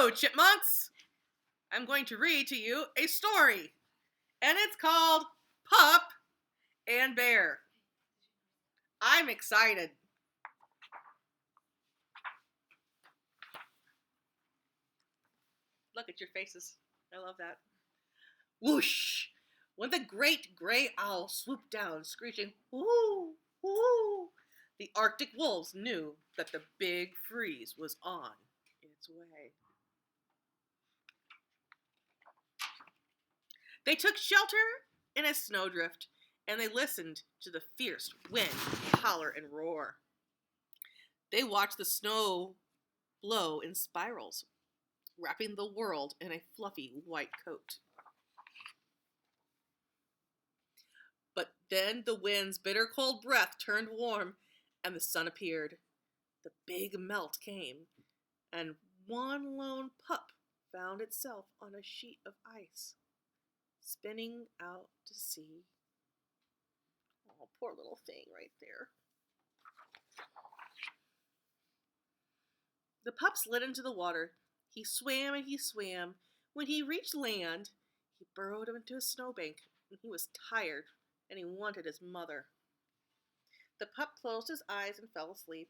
Hello, chipmunks! I'm going to read to you a story, and it's called Pup and Bear. I'm excited. Look at your faces. I love that. Whoosh! When the great gray owl swooped down, screeching, whoo, whoo, the Arctic wolves knew that the big freeze was on its way. They took shelter in a snowdrift, and they listened to the fierce wind holler and roar. They watched the snow blow in spirals, wrapping the world in a fluffy white coat. But then the wind's bitter cold breath turned warm, and the sun appeared. The big melt came, and one lone pup found itself on a sheet of ice, spinning out to sea. Oh, poor little thing right there. The pup slid into the water. He swam and he swam. When he reached land, he burrowed into a snowbank, and he was tired, and he wanted his mother. The pup closed his eyes and fell asleep,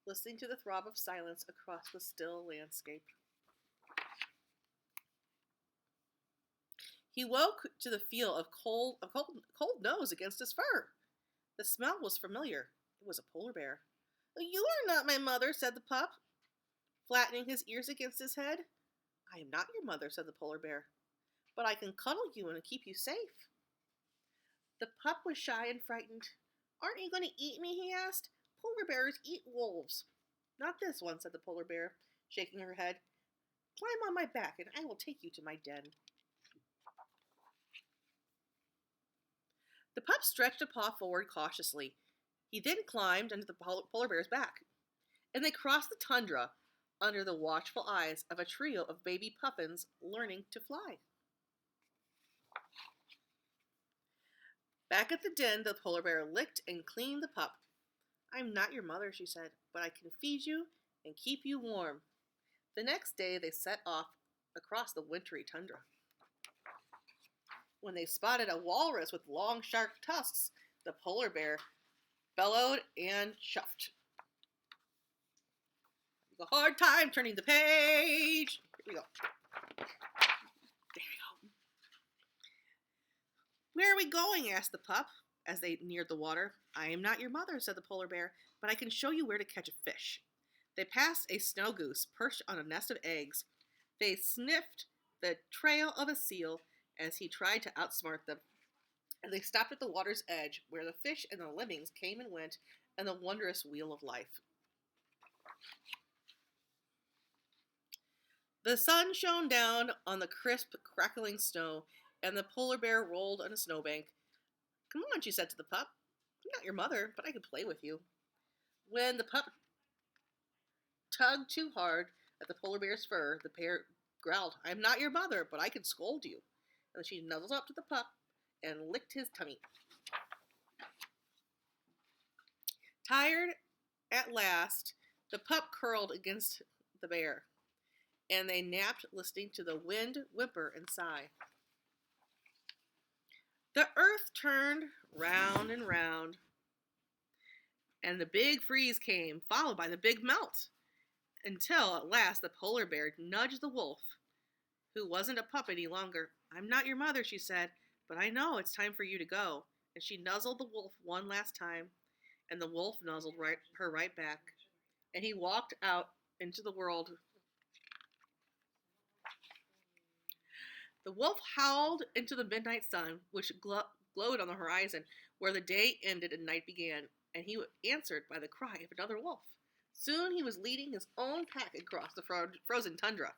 listening to the throb of silence across the still landscape. He woke to the feel of cold nose against his fur. The smell was familiar. It was a polar bear. "You are not my mother," said the pup, flattening his ears against his head. "I am not your mother," said the polar bear, "but I can cuddle you and keep you safe." The pup was shy and frightened. "Aren't you going to eat me?" he asked. "Polar bears eat wolves." "Not this one," said the polar bear, shaking her head. "Climb on my back and I will take you to my den." The pup stretched a paw forward cautiously. He then climbed onto the polar bear's back, and they crossed the tundra under the watchful eyes of a trio of baby puffins learning to fly. Back at the den, the polar bear licked and cleaned the pup. "I'm not your mother," she said, "but I can feed you and keep you warm." The next day, they set off across the wintry tundra. When they spotted a walrus with long, sharp tusks, the polar bear bellowed and chuffed. "A hard time turning the page." Here we go. There you go. "Where are we going?" asked the pup as they neared the water. "I am not your mother," said the polar bear, "but I can show you where to catch a fish." They passed a snow goose perched on a nest of eggs. They sniffed the trail of a seal as he tried to outsmart them. And they stopped at the water's edge, where the fish and the lemmings came and went in the wondrous wheel of life. The sun shone down on the crisp, crackling snow, and the polar bear rolled on a snowbank. "Come on," she said to the pup. "I'm not your mother, but I can play with you." When the pup tugged too hard at the polar bear's fur, the bear growled, "I am not your mother, but I can scold you." And she nuzzled up to the pup and licked his tummy. Tired at last, the pup curled against the bear, and they napped listening to the wind whimper and sigh. The earth turned round and round, and the big freeze came, followed by the big melt, until at last the polar bear nudged the wolf, who wasn't a pup any longer. "I'm not your mother," she said, "but I know it's time for you to go." And she nuzzled the wolf one last time, and the wolf nuzzled her right back. And he walked out into the world. The wolf howled into the midnight sun, which glowed on the horizon, where the day ended and night began, and he was answered by the cry of another wolf. Soon he was leading his own pack across the frozen tundra.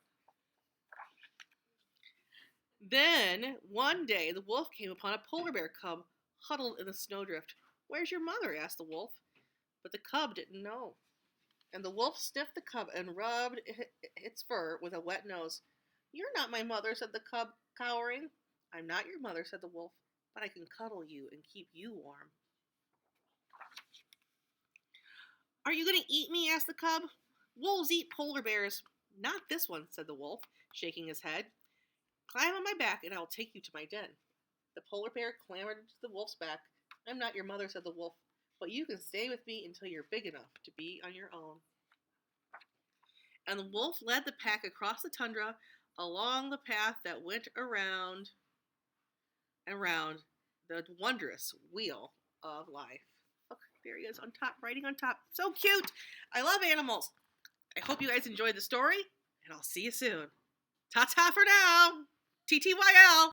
Then, one day, the wolf came upon a polar bear cub huddled in the snowdrift. "Where's your mother?" asked the wolf. But the cub didn't know. And the wolf sniffed the cub and rubbed its fur with a wet nose. "You're not my mother," said the cub, cowering. "I'm not your mother," said the wolf, "but I can cuddle you and keep you warm." "Are you going to eat me?" asked the cub. "Wolves eat polar bears, Not this one, said the wolf, shaking his head. Climb on my back and I will take you to my den. The polar bear clambered to the wolf's back. I'm not your mother, said the wolf, but you can stay with me until you're big enough to be on your own. And the wolf led the pack across the tundra along the path that went around and round the wondrous wheel of life. Look, there he is on top, riding on top. So cute! I love animals. I hope you guys enjoyed the story, and I'll see you soon. Ta-ta for now! TTYL!